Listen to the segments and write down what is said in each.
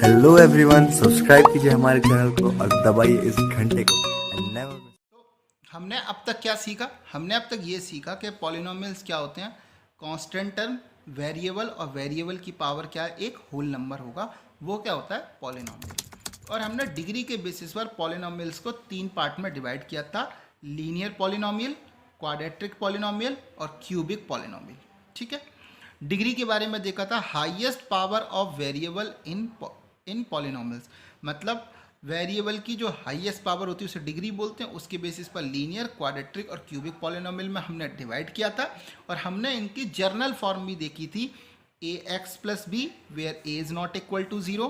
Hello everyone, subscribe कीजिए हमारे channel को और दबाइए इस घंटे को and never miss। हमने अब तक क्या सीखा? हमने अब तक ये सीखा कि पॉलिनोमियल्स क्या होते हैं, कांस्टेंट टर्म, वेरिएबल, और वेरिएबल की पावर क्या है, एक होल नंबर होगा, वो क्या होता है, पॉलिनोमियल। और हमने डिग्री के बेसिस पर पॉलिनोमियल्स को 3 पार्ट में डिवाइड किया था, लीनियर पॉलिनोमियल, क्वाड्रेटिक पॉलिनोमियल और क्यूबिक पॉलिनोमियल। ठीक है, डिग्री के बारे में देखा था, highest power of variable in polynomials, मतलब वेरिएबल की जो हाईएस्ट पावर होती है उसे डिग्री बोलते हैं। उसके बेसिस पर लीनियर, क्वाड्रेटिक और क्यूबिक पॉलिनोमियल में हमने डिवाइड किया था, और हमने इनकी जर्नल फॉर्म भी देखी थी, a x plus b where a is not equal to zero,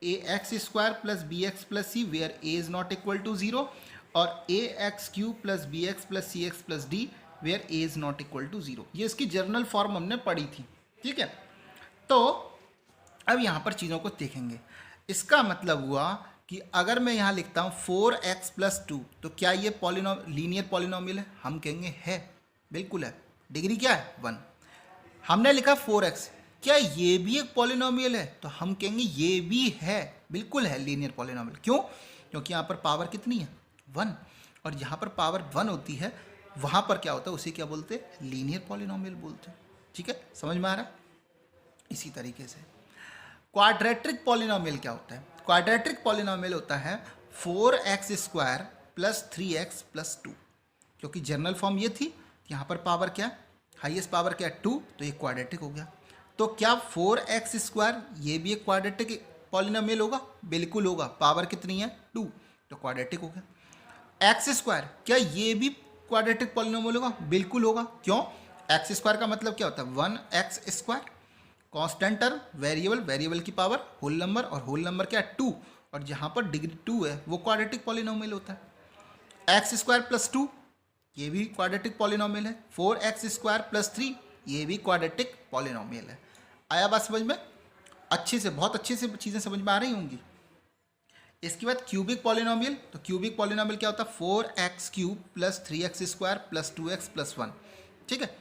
a x square plus b x plus c where a is not equal to zero, और a x cube plus b x plus c x plus d where a is not equal to zero. ये इसकी journal form हमने पढ़ी थी। ठीक है, तो अब यहाँ पर चीज़ों को देखेंगे। इसका मतलब हुआ कि अगर मैं यहाँ लिखता हूँ 4x प्लस 2, तो क्या ये लीनियर पॉलिनोमियल है? हम कहेंगे है, बिल्कुल है। डिग्री क्या है? 1। हमने लिखा 4x, क्या ये भी एक पॉलिनोमियल है? तो हम कहेंगे ये भी है, बिल्कुल है लीनियर पॉलिनोमियल। क्यों? क्योंकि यहाँ पर पावर कितनी है? 1। और यहाँ पर पावर 1 होती है, वहाँ पर क्या होता है, उसे क्या बोलते हैं? लीनियर पॉलिनोमियल बोलते हैं। ठीक है, समझ में आ रहा है? इसी तरीके से क्वाड्रेटिक पॉलिनोमियल क्या होता है? क्वाड्रेटिक पॉलिनोमियल होता है 4x square plus 3x plus 2। क्योंकि जनरल फॉर्म ये थी, यहाँ पर पावर क्या है, हाईएस्ट पावर क्या है, 2, तो ये क्वाड्रेटिक हो गया। तो क्या 4x स्क्वायर ये भी एक क्वाड्रेटिक पॉलिनोमियल होगा? बिल्कुल होगा। पावर कितनी है? 2, तो क्वाड्रेटिक हो गया। एक्स स्क्वायर, क्या ये भी क्वाड्रेटिक पॉलिनोमियल होगा? बिल्कुल होगा। क्यों? एक्स स्क्वायर का मतलब क्या होता है? 1x square. Constant term, variable, variable की पावर होल नंबर, और होल नंबर क्या है? 2, और जहाँ पर डिग्री 2 है वो क्वाड्रेटिक पॉलिनोमियल होता है। एक्स स्क्वायर प्लस 2 ये भी क्वाड्रेटिक पॉलिनोमियल है। 4x स्क्वायर प्लस 3 ये भी क्वाड्रेटिक पॉलिनोमियल है। आया बात समझ में? अच्छे से, बहुत अच्छे से चीज़ें समझ में आ रही होंगी। इसके बाद क्यूबिक पॉलिनोमियल, तो क्यूबिक पॉलिनोमियल क्या होता है? 4x cube plus 3x square plus 2x plus 1। ठीक है,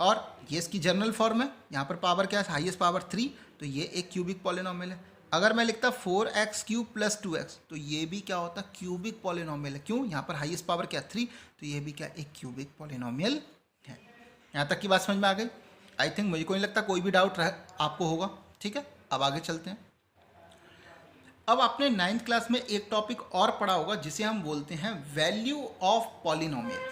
और ये इसकी जनरल फॉर्म है, यहाँ पर पावर क्या है? हाईएस्ट पावर 3, तो ये एक क्यूबिक पॉलिनोमियल है। अगर मैं लिखता 4x क्यूब प्लस 2x, तो ये भी क्या होता है? क्यूबिक पॉलिनोमियल है। क्यों? यहाँ पर हाईएस्ट पावर क्या? 3, तो ये भी क्या? एक क्यूबिक पॉलिनोमियल है। यहाँ तक की बात समझ में आ गई? आई थिंक, मुझे कोई नहीं लगता कोई भी डाउट आपको होगा। ठीक है, अब आगे चलते हैं। अब आपने 9th क्लास में एक टॉपिक और पढ़ा होगा जिसे हम बोलते हैं वैल्यू ऑफ पॉलिनोमियल।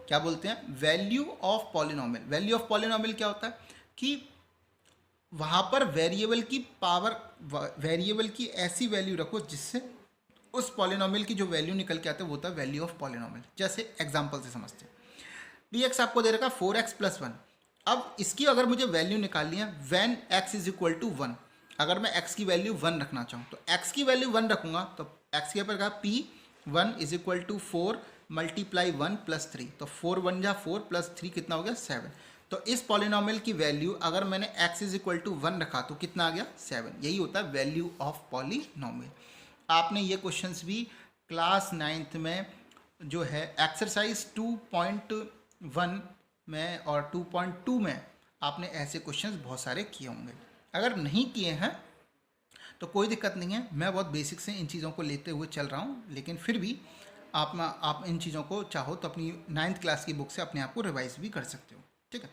क्या बोलते हैं? Value of polynomial. Value of polynomial क्या होता है कि वहाँ पर वेरिएबल की पावर, वेरिएबल की ऐसी वैल्यू रखो जिससे उस पॉलिनोमियल की जो वैल्यू निकल के आते है वो होता है वैल्यू ऑफ पॉलिनोमियल। जैसे एग्जांपल से समझते हैं, पी एक्स आपको दे रखा 4x प्लस 1। अब इसकी अगर मुझे वैल्यू निकालनी है when x is equal to 1, अगर मैं x की वैल्यू 1 रखना चाहूँ तो x की वैल्यू 1 रखूँगा, तो x के ऊपर कहा p1 is equal to 4 multiply 1 plus 3, तो 4 1 जा 4 प्लस 3 कितना हो गया? 7। तो इस पॉलिनोमियल की वैल्यू अगर मैंने x इज इक्वल टू 1 रखा तो कितना आ गया? 7। यही होता है वैल्यू ऑफ पॉलिनोमियल। आपने ये क्वेश्चंस भी क्लास 9th में जो है एक्सरसाइज 2.1 में और 2.2 में आपने ऐसे क्वेश्चंस बहुत सारे किए होंगे। अगर नहीं किए हैं तो कोई दिक्कत नहीं है, मैं बहुत बेसिक से इन चीज़ों को लेते हुए चल रहा हूँ, लेकिन फिर भी आप इन चीज़ों को चाहो तो अपनी 9th क्लास की बुक से अपने आप को रिवाइज भी कर सकते हो। ठीक है,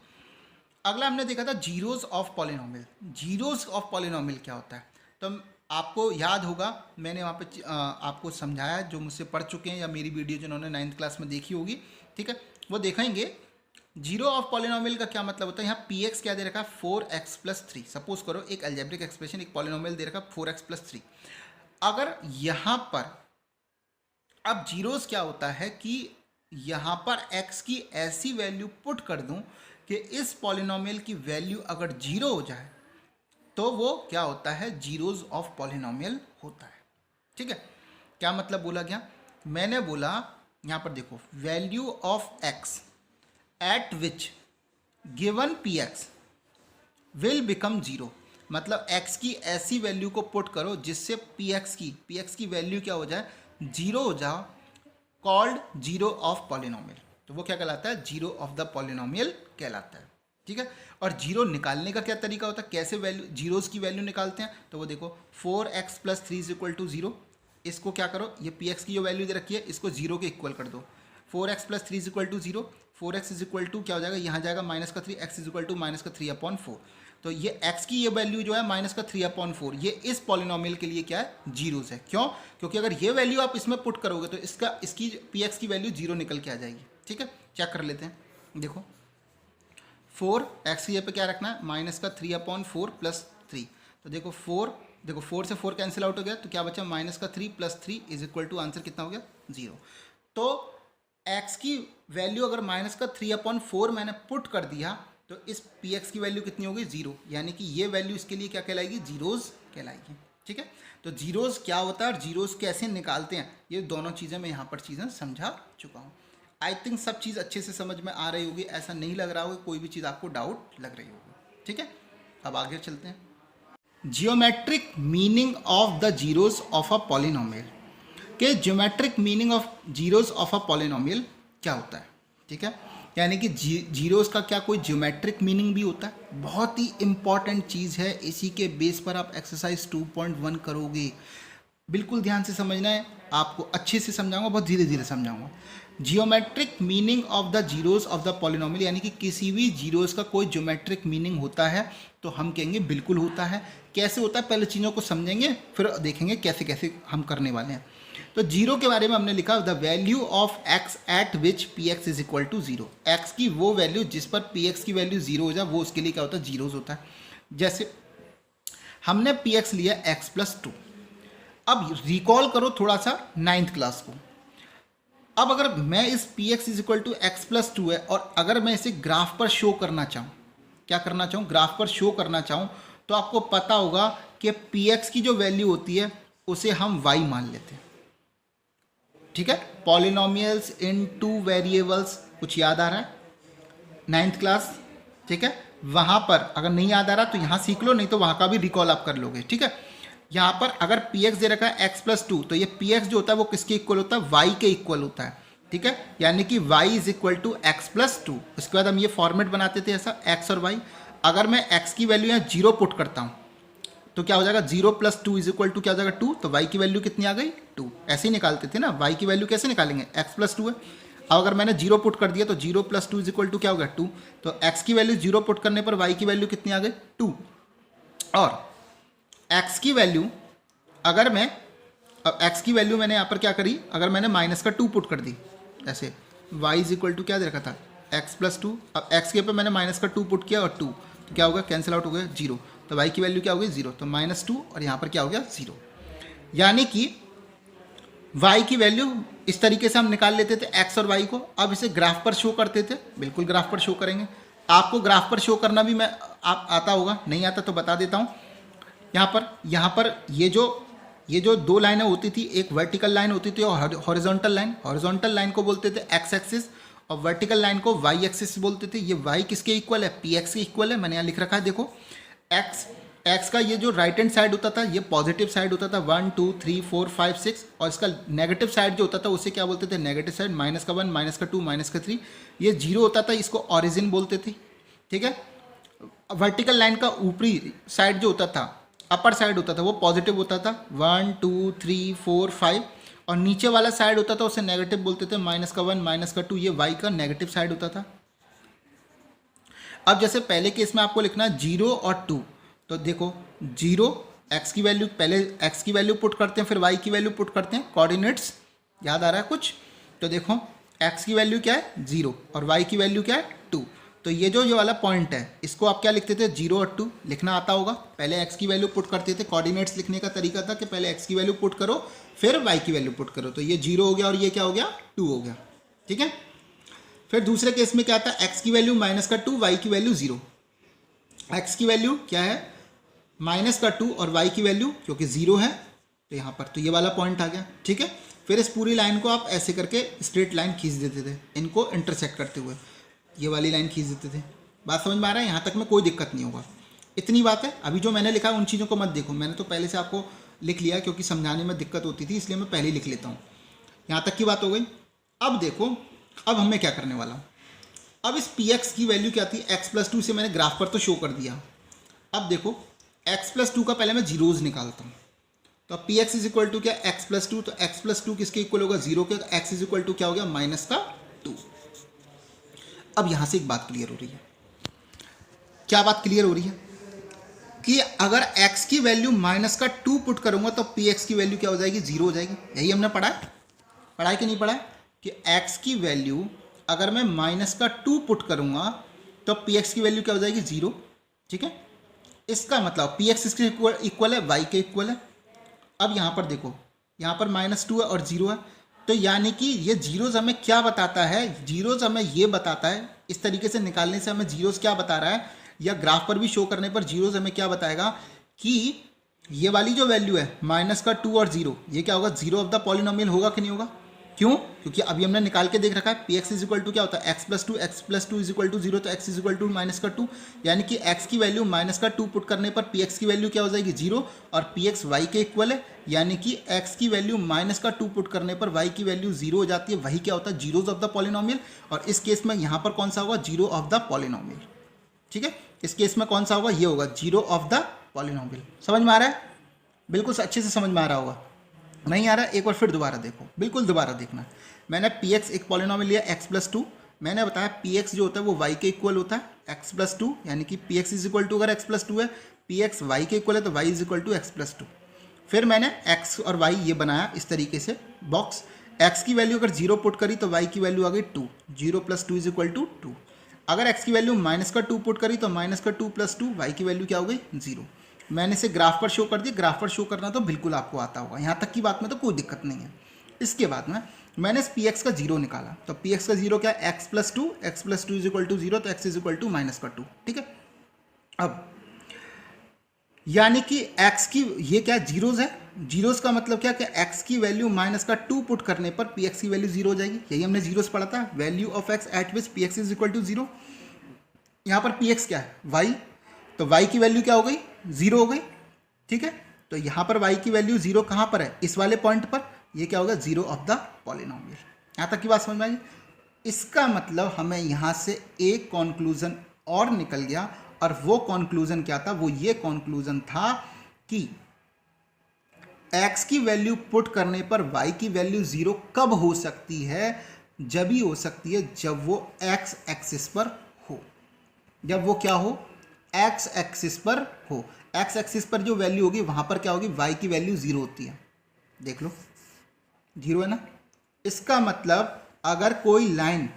अगला हमने देखा था zeros of polynomial. Zeros of polynomial क्या होता है? तो आपको याद होगा, मैंने वहाँ पे आपको समझाया, जो मुझसे पढ़ चुके हैं या मेरी वीडियो जिन्होंने 9th क्लास में देखी होगी, ठीक है, वो देखेंगे। जीरो ऑफ पॉलिनोमियल का क्या मतलब होता है? यहाँ पी एक्स क्या दे रखा है? 4x plus 3। सपोज करो एक अलजेब्रिक एक्सप्रेशन, एक पॉलिनोमियल दे रखा 4x प्लस 3। अगर यहाँ पर अब जीरोस क्या होता है कि यहाँ पर x की ऐसी वैल्यू पुट कर दूँ कि इस पॉलिनोमियल की वैल्यू अगर 0 हो जाए तो वो क्या होता है? जीरोज ऑफ पॉलिनोमियल होता है। ठीक है, क्या मतलब बोला गया? मैंने बोला यहाँ पर देखो, value of x at which given P x will become 0, मतलब x की ऐसी वैल्यू को पुट करो जिससे पी एक्स की वैल्यू क्या हो जाए? 0 हो जाओ, कॉल्ड जीरो ऑफ पॉलिनोमियल। तो वो क्या कहलाता है? जीरो ऑफ द पॉलिनोमियल कहलाता है। ठीक है। और जीरो निकालने का क्या तरीका होता है, कैसे वैल्यू जीरोस की वैल्यू निकालते हैं, तो वो देखो 4x + 3 = 0। इसको क्या करो, ये px की जो वैल्यू दे रखी है इसको जीरो के इक्वल कर दो। 4x + 3 = 0, 4x क्या हो जाएगा, यहाँ जाएगा -3, x = -3/4। तो ये x की ये वैल्यू जो है -3/4, ये इस पॉलिनोमियल के लिए क्या है, जीरोस है। क्यों, क्योंकि अगर ये वैल्यू आप इसमें पुट करोगे तो इसकी px की वैल्यू जीरो निकल के आ जाएगी। ठीक है, चेक कर लेते हैं। देखो 4x की पे क्या रखना है, -3/4 + 3। तो देखो 4 से 4 कैंसिल आउट हो गया, तो क्या बचा, -3 + 3 = आंसर कितना हो गया, 0। तो x की वैल्यू अगर -3/4 मैंने पुट कर दिया तो इस px की वैल्यू कितनी होगी, 0। यानी कि ये वैल्यू इसके लिए क्या कहलाएगी, जीरोस कहलाएगी। ठीक है, तो जीरोस क्या होता है और जीरोस कैसे निकालते हैं, ये दोनों चीज़ें मैं यहाँ पर चीज़ें समझा चुका हूँ। आई थिंक सब चीज़ अच्छे से समझ में आ रही होगी, ऐसा नहीं लग रहा होगा कोई भी चीज़ आपको डाउट लग रही होगी। ठीक है, अब आगे चलते हैं। Geometric meaning of the zeros of a polynomial, के geometric meaning of zeros of a polynomial क्या होता है। ठीक है, यानी कि जीरोस का क्या कोई जियोमेट्रिक मीनिंग भी होता है, बहुत ही इंपॉर्टेंट चीज़ है। इसी के बेस पर आप एक्सरसाइज 2.1 करोगे, बिल्कुल ध्यान से समझना है, आपको अच्छे से समझाऊंगा, बहुत धीरे धीरे समझाऊंगा। Geometric meaning of the zeros of the polynomial, यानी कि किसी भी जीरोस का कोई ज्योमेट्रिक मीनिंग होता है, तो हम कहेंगे बिल्कुल होता है। कैसे होता है, पहले चीज़ों को समझेंगे फिर देखेंगे कैसे कैसे हम करने वाले हैं। तो जीरो के बारे में हमने लिखा, the value of x at which px = 0। x की वो वैल्यू जिस पर px की वैल्यू 0 हो जाए, वो उसके लिए क्या होता है, जीरोस होता है। जैसे हमने px लिया x + 2। अब रिकॉल करो थोड़ा सा 9th क्लास को। अब अगर मैं इस px = x + 2 है और अगर मैं इसे ग्राफ पर शो करना चाहूँ, क्या करना चाहूँ, ग्राफ पर शो करना चाहूँ, तो आपको पता होगा कि px की जो वैल्यू होती है उसे हम y मान लेते हैं। ठीक है, पॉलिनोमियल्स इन 2 वेरिएबल्स, कुछ याद आ रहा है 9th क्लास। ठीक है, वहाँ पर अगर नहीं याद आ रहा तो यहाँ सीख लो, नहीं तो वहाँ का भी रिकॉल आप कर लोगे। ठीक है, यहाँ पर अगर px दे रखा है x + 2, तो ये px जो होता है वो किसके इक्वल होता है, y के इक्वल होता है। ठीक है, यानी कि y = x + 2। उसके बाद हम ये फॉर्मेट बनाते थे ऐसा, x और y। अगर मैं x की वैल्यू यहाँ 0 पुट करता हूँ तो क्या हो जाएगा, 0 + 2 = क्या हो जाएगा, 2। तो y की वैल्यू कितनी आ गई, 2। ऐसे ही निकालते थे ना, y की वैल्यू कैसे निकालेंगे, x + 2 है। अब अगर मैंने 0 पुट कर दिया तो 0 + 2 = क्या हो गया, 2। तो x की वैल्यू 0 पुट करने पर y की वैल्यू कितनी आ गई, 2। और x की वैल्यू अगर मैं, अब x की वैल्यू मैंने यहाँ पर क्या करी, अगर मैंने -2 पुट कर दी ऐसे, y = क्या दे रखा था, x + 2। अब x के पे मैंने -2 पुट किया और 2, तो क्या होगा, कैंसिल आउट हो गया, 0। तो y की वैल्यू क्या हो गई, 0। तो -2 और यहाँ पर क्या हो गया, 0। यानी कि y की वैल्यू इस तरीके से हम निकाल लेते थे x और y को। अब इसे ग्राफ पर शो करते थे, बिल्कुल ग्राफ पर शो करेंगे। आपको ग्राफ पर शो करना भी मैं आप आता होगा, नहीं आता तो बता देता हूँ। यहाँ पर ये जो 2 लाइनें होती थी, एक वर्टिकल लाइन होती थी और हॉरिजॉन्टल लाइन। हॉरिजॉन्टल लाइन को बोलते थे x एक्सिस और वर्टिकल लाइन को y एक्सिस बोलते थे। ये y किसके इक्वल है, px के इक्वल है। मैंने यहाँ लिख रखा है, देखो x का ये जो राइट हैंड साइड होता था ये पॉजिटिव साइड होता था, 1 2 3 4 5 6। और इसका नेगेटिव साइड जो होता था उसे क्या बोलते थे, नेगेटिव साइड, -1 -2 -3। ये 0 होता था, इसको ऑरिजिन बोलते थे। ठीक है, वर्टिकल लाइन का ऊपरी साइड जो होता था, अपर साइड होता था, वो पॉजिटिव होता था, 1 2 3 4 5। और नीचे वाला साइड होता था उसे नेगेटिव बोलते थे, -1 -2। ये y का नेगेटिव साइड होता था। अब जैसे पहले केस में आपको लिखना 0 और 2, तो देखो 0 x की वैल्यू, पहले x की वैल्यू पुट करते हैं फिर y की वैल्यू पुट करते हैं। कोऑर्डिनेट्स याद आ रहा है कुछ, तो देखो x की वैल्यू क्या है, 0 और y की वैल्यू क्या है, 2। तो ये वाला पॉइंट है, इसको आप क्या लिखते थे, 0 और 2 लिखना आता होगा। पहले x की वैल्यू पुट करते थे, कोऑर्डिनेट्स लिखने का तरीका था कि पहले x की वैल्यू पुट करो फिर y की वैल्यू पुट करो। तो ये 0 हो गया और ये क्या हो गया, 2 हो गया। ठीक है, फिर दूसरे केस में क्या था, x की वैल्यू -2, y की वैल्यू 0। x की वैल्यू क्या है, -2 और y की वैल्यू क्योंकि 0 है तो यहाँ पर तो ये वाला पॉइंट आ गया। ठीक है, फिर इस पूरी लाइन को आप ऐसे करके स्ट्रेट लाइन खींच देते थे, इनको इंटरसेक्ट करते हुए ये वाली लाइन खींच देते थे। बात समझ में आ रहा है, यहाँ तक में कोई दिक्कत नहीं होगा। इतनी बात है। अभी जो मैंने लिखा है उन चीज़ों को मत देखो, मैंने तो पहले से आपको लिख लिया क्योंकि समझाने में दिक्कत होती थी, इसलिए मैं पहले ही लिख लेता हूँ। यहाँ तक की बात हो गई। अब देखो, अब हमें क्या करने वाला हूँ, अब इस पी एक्स की वैल्यू क्या थी, एक्स प्लस टू से मैंने ग्राफ पर तो शो कर दिया। अब देखो एक्स प्लस टू का पहले मैं जीरोज निकालता हूँ। तो अब P x is equal to क्या, एक्स प्लस टू, तो एक्स प्लस टू किसके इक्वल होगा, जीरो के, तो एक्स इज इक्वल टू क्या हो गया, माइनस का टू। अब यहाँ से एक बात क्लियर हो रही है, क्या बात क्लियर हो रही है कि अगर x की वैल्यू माइनस का टू पुट करूंगा तो पी एक्स की वैल्यू क्या हो जाएगी, जीरो हो जाएगी। यही हमने पढ़ा है कि नहीं पढ़ा है कि x की वैल्यू अगर मैं माइनस का टू पुट करूंगा तो पी एक्स की वैल्यू क्या हो जाएगी, जीरो। ठीक है, इसका मतलब पी एक्स इसके इक्वल है, y के इक्वल है। अब यहाँ पर देखो, यहाँ पर माइनस टू है और जीरो है, तो यानी कि ये जीरोज हमें क्या बताता है, जीरोज हमें ये बताता है, इस तरीके से निकालने से हमें जीरोज क्या बता रहा है, या ग्राफ पर भी शो करने पर जीरोज हमें क्या बताएगा कि ये वाली जो वैल्यू है माइनस का टू और जीरो, ये क्या होगा, जीरो ऑफ द पॉलिनोमियल होगा कि नहीं होगा। क्यों, क्योंकि अभी हमने निकाल के देख रखा है P x is equal to क्या होता है, x plus two is equal to zero, तो x is equal to minus का टू, यानी कि एक्स की वैल्यू माइनस का टू पुट करने पर पी एक्स की वैल्यू क्या हो जाएगी, जीरो, और पी एक्स वाई के इक्वल है, यानी कि एक्स की वैल्यू माइनस का टू पुट करने पर वाई की वैल्यू जीरो हो जाती है। वही क्या होता है, जीरोज ऑफ द पॉलिनोमियल, और इस केस में यहाँ पर कौन सा होगा, जीरो ऑफ द पॉलिनोमियल। ठीक है, इस केस में कौन सा होगा, ये होगा जीरो ऑफ द पॉलिनोमियल। समझ में आ रहा है, बिल्कुल अच्छे से समझ में आ रहा होगा। नहीं आ रहा, एक बार फिर दोबारा देखो, बिल्कुल दोबारा देखना। मैंने पी एक्स एक पॉलिनोमियल लिया एक्स प्लस टू, मैंने बताया पी एक्स जो होता है वो वाई के इक्वल होता है, एक्स प्लस टू, यानी कि P x is equal to, अगर एक्स प्लस टू है, पी एक्स वाई के इक्वल है, तो y is equal to x plus two. फिर मैंने एक्स और वाई ये बनाया इस तरीके से बॉक्स, एक्स की वैल्यू अगर जीरो पुट करी तो वाई की वैल्यू आ गई two, zero plus two is equal to two. अगर x की वैल्यू माइनस का टू पुट करी तो माइनस का टू प्लस टू, वाई की वैल्यू क्या हो गई, जीरो। मैंने इसे ग्राफ पर शो कर दिया, ग्राफ पर शो करना तो बिल्कुल आपको आता होगा, यहाँ तक की बात में तो कोई दिक्कत नहीं है। इसके बाद में मैंने इस पी एक्स का जीरो निकाला, तो पी एक्स का जीरो क्या है, x plus two is equal to zero, तो x is equal to minus का टू। ठीक है, अब यानी कि x की ये क्या जीरोज है, जीरोज का मतलब क्या कि x की वैल्यू माइनस का टू पुट करने पर पी एक्स की वैल्यू जीरो हो जाएगी। यही हमने जीरोज पढ़ा था, value of x at which p x is equal to zero. यहाँ पर पी एक्स क्या है, y, तो y की वैल्यू क्या हो गई, जीरो हो गई। ठीक है, तो यहाँ पर y की वैल्यू जीरो कहाँ पर है, इस वाले पॉइंट पर, ये क्या होगा, जीरो ऑफ द पॉलिनोमियल। यहाँ तक की बात समझ में आई। इसका मतलब हमें यहाँ से एक कॉन्क्लूजन और निकल गया, और वो कॉन्क्लूजन क्या था, वो ये कॉन्क्लूजन था कि x की वैल्यू पुट करने पर y की वैल्यू जीरो कब हो सकती है, जब ही हो सकती है जब वो x एक्सिस पर हो, जब वो क्या हो, x एक्सिस पर हो। x एक्सिस पर जो वैल्यू होगी वहां पर क्या होगी, y की वैल्यू जीरो होती है, देख लो जीरो है ना। इसका मतलब अगर कोई लाइन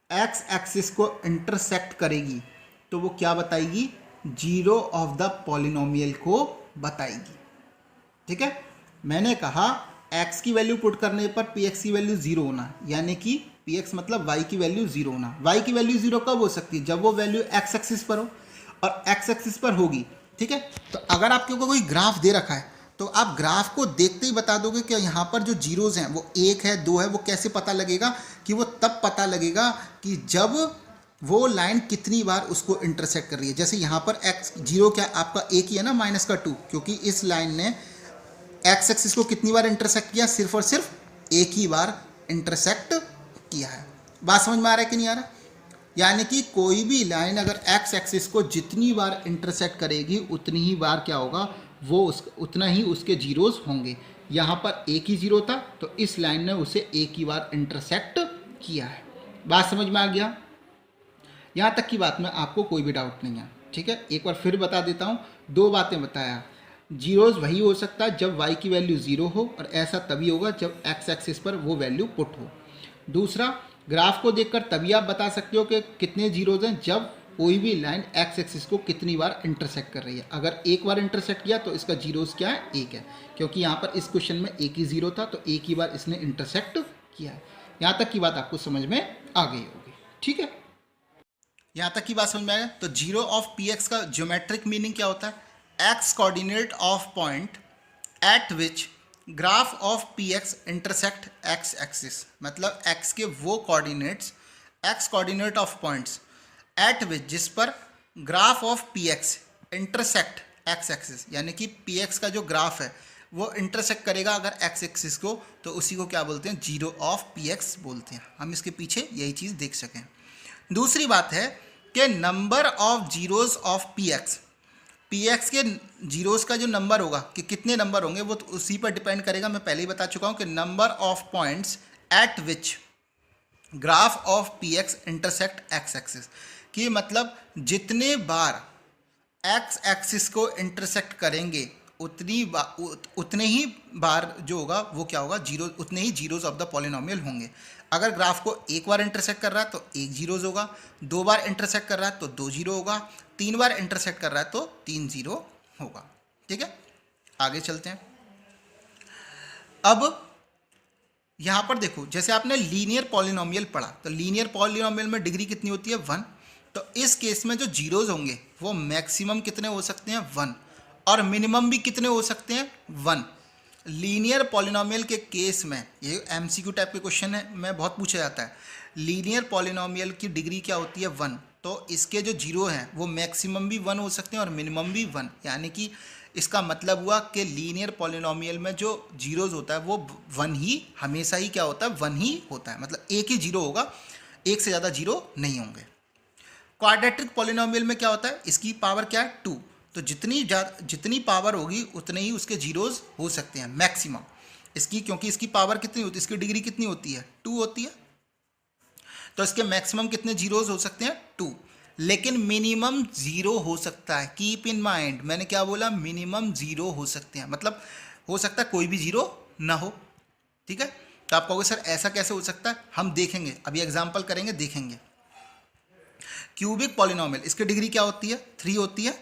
x एक्सिस को इंटरसेक्ट करेगी तो वो क्या बताएगी, जीरो ऑफ द पॉलिनोमियल को बताएगी। ठीक है, मैंने कहा x की वैल्यू पुट करने पर पी एक्स की वैल्यू जीरो होना, यानी कि पी एक्स मतलब y की वैल्यू जीरो होना। y की वैल्यू जीरो कब हो सकती है, जब वो वैल्यू x एक्सिस पर हो, और x एक्सिस पर होगी। ठीक है, तो अगर आपके को कोई ग्राफ दे रखा है तो आप ग्राफ को देखते ही बता दोगे कि यहाँ पर जो जीरोज हैं वो एक है, दो है। वो कैसे पता लगेगा, कि वो तब पता लगेगा कि जब वो लाइन कितनी बार उसको इंटरसेक्ट कर रही है। जैसे यहाँ पर x जीरो क्या आपका एक ही है ना, माइनस का टू, क्योंकि इस लाइन ने x एक्सिस को कितनी बार इंटरसेक्ट किया, सिर्फ और सिर्फ एक ही बार इंटरसेक्ट किया है। बात समझ में आ रहा है कि नहीं आ रहा। यानी कि कोई भी लाइन अगर x एक्सिस को जितनी बार इंटरसेक्ट करेगी उतनी ही बार क्या होगा, वो उतना ही उसके जीरोज होंगे। यहाँ पर एक ही जीरो था तो इस लाइन ने उसे एक ही बार इंटरसेक्ट किया है। बात समझ में आ गया, यहाँ तक की बात में आपको कोई भी डाउट नहीं है। ठीक है, एक बार फिर बता देता हूँ, दो बातें बताया। जीरोज वही हो सकता है जब y की वैल्यू जीरो हो, और ऐसा तभी होगा जब x एक्सिस पर वो वैल्यू पुट हो। दूसरा, ग्राफ को देखकर तभी आप बता सकते हो कि कितने जीरोज हैं, जब कोई भी लाइन x एक्सिस को कितनी बार इंटरसेक्ट कर रही है। अगर एक बार इंटरसेक्ट किया तो इसका जीरोज क्या है, एक है, क्योंकि यहाँ पर इस क्वेश्चन में एक ही जीरो था तो एक ही बार इसने इंटरसेक्ट किया है। यहाँ तक की बात आपको समझ में आ गई होगी। ठीक है, यहाँ तक की बात समझ में आया। तो जीरो ऑफ पी एक्स का ज्योमेट्रिक मीनिंग क्या होता है, x coordinate of point eight which graph of P x intersect x axis. मतलब एक्स के वो coordinates, x coordinate of points at विच, जिस पर graph of P x intersect x axis, यानी कि पी एक्स का जो ग्राफ है वो इंटरसेक्ट करेगा अगर एक्स एक्सिस को, तो उसी को क्या बोलते हैं, जीरो ऑफ पी एक्स बोलते हैं। हम इसके पीछे यही चीज़ देख सकें। दूसरी बात है कि number of zeros of P x के जीरोस का जो नंबर होगा कि कितने नंबर होंगे वो तो उसी पर डिपेंड करेगा। मैं पहले ही बता चुका हूँ कि number of points at which graph of P x intersect x axis, कि मतलब जितने बार एक्स एक्सिस को इंटरसेक्ट करेंगे उतने ही बार जो होगा वो क्या होगा, जीरो, उतने ही जीरोज ऑफ द पॉलिनोमियल होंगे। अगर ग्राफ को एक बार इंटरसेक्ट कर रहा है तो एक जीरोज होगा, दो बार इंटरसेक्ट कर रहा है तो दो जीरो होगा, तीन बार इंटरसेक्ट कर रहा है तो तीन जीरो होगा। ठीक है, आगे चलते हैं। अब यहाँ पर देखो, जैसे आपने लीनियर पॉलिनोमियल पढ़ा तो लीनियर पॉलिनोमियल में डिग्री कितनी होती है, 1। तो इस केस में जो जीरोज होंगे वो मैक्सिमम कितने हो सकते हैं, 1, और मिनिमम भी कितने हो सकते हैं, 1। लीनियर पॉलिनोमियल के केस में, ये एमसीक्यू टाइप के क्वेश्चन है में बहुत पूछा जाता है, लीनियर पॉलिनोमियल की डिग्री क्या होती है, 1। तो इसके जो जीरो हैं वो मैक्सिमम भी 1 हो सकते हैं और मिनिमम भी 1, यानी कि इसका मतलब हुआ कि लीनियर पॉलिनोमियल में जो जीरोज होता है वो 1 ही हमेशा ही क्या होता है, 1 ही होता है, मतलब एक ही जीरो होगा, एक से ज़्यादा जीरो नहीं होंगे। क्वाड्रेटिक पॉलिनोमियल में क्या होता है, इसकी पावर क्या है, 2। तो जितनी पावर होगी उतने ही उसके जीरोज हो सकते हैं मैक्सिमम इसकी, क्योंकि इसकी पावर कितनी होती है, इसकी डिग्री कितनी होती है, 2 होती है। तो इसके मैक्सिमम कितने जीरोज हो सकते हैं, 2। लेकिन मिनिमम 0 हो सकता है। कीप इन माइंड, मैंने क्या बोला, मिनिमम 0 हो सकते हैं, मतलब हो सकता है कोई भी जीरो ना हो। ठीक है, तो आप कहोगे सर ऐसा कैसे हो सकता है, हम देखेंगे, अभी एग्जाम्पल करेंगे, देखेंगे। क्यूबिक पॉलिनोमियल, इसकी डिग्री क्या होती है, 3 होती है,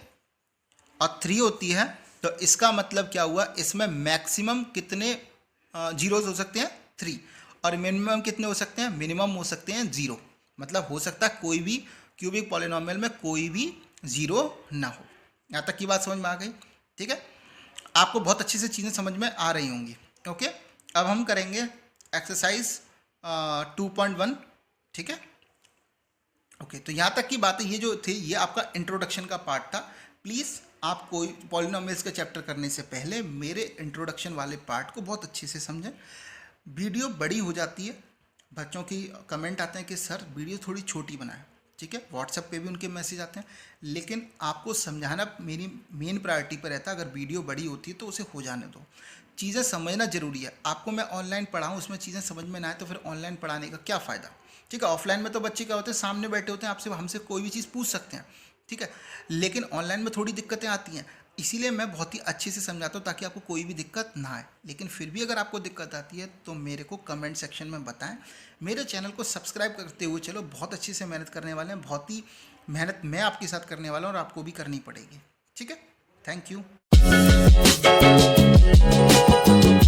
और 3 होती है, तो इसका मतलब क्या हुआ, इसमें मैक्सिमम कितने जीरोज हो सकते हैं, 3, और मिनिमम कितने हो सकते हैं, मिनिमम हो सकते हैं 0। मतलब हो सकता है कोई भी क्यूबिक पॉलिनोमियल में कोई भी जीरो ना हो। यहाँ तक की बात समझ में आ गई। ठीक है, आपको बहुत अच्छी से चीज़ें समझ में आ रही होंगी। ओके, अब हम करेंगे एक्सरसाइज 2.1। ठीक है, ओके, तो यहाँ तक की बातें ये जो थी ये आपका इंट्रोडक्शन का पार्ट था। प्लीज़ आप कोई पॉलिनोमियल्स का चैप्टर करने से पहले मेरे इंट्रोडक्शन वाले पार्ट को बहुत अच्छे से समझें। वीडियो बड़ी हो जाती है, बच्चों की कमेंट आते हैं कि सर वीडियो थोड़ी छोटी बनाएं। ठीक है, व्हाट्सएप पे भी उनके मैसेज आते हैं, लेकिन आपको समझाना मेरी मेन प्रायोरिटी पर रहता है। अगर वीडियो बड़ी होती है तो उसे हो जाने दो, चीज़ें समझना ज़रूरी है। आपको मैं ऑनलाइन पढ़ाऊँ, उसमें चीज़ें समझ में ना आए तो फिर ऑनलाइन पढ़ाने का क्या फ़ायदा। ठीक है, ऑफलाइन में तो बच्चे क्या होते हैं, सामने बैठे होते हैं, आपसे हमसे कोई भी चीज़ पूछ सकते हैं। ठीक है, लेकिन ऑनलाइन में थोड़ी दिक्कतें आती हैं, इसीलिए मैं बहुत ही अच्छे से समझाता हूँ ताकि आपको कोई भी दिक्कत ना आए। लेकिन फिर भी अगर आपको दिक्कत आती है तो मेरे को कमेंट सेक्शन में बताएं। मेरे चैनल को सब्सक्राइब करते हुए चलो, बहुत अच्छे से मेहनत करने वाले हैं, बहुत ही मेहनत मैं आपके साथ करने वाला हूँ और आपको भी करनी पड़ेगी। ठीक है, थैंक यू।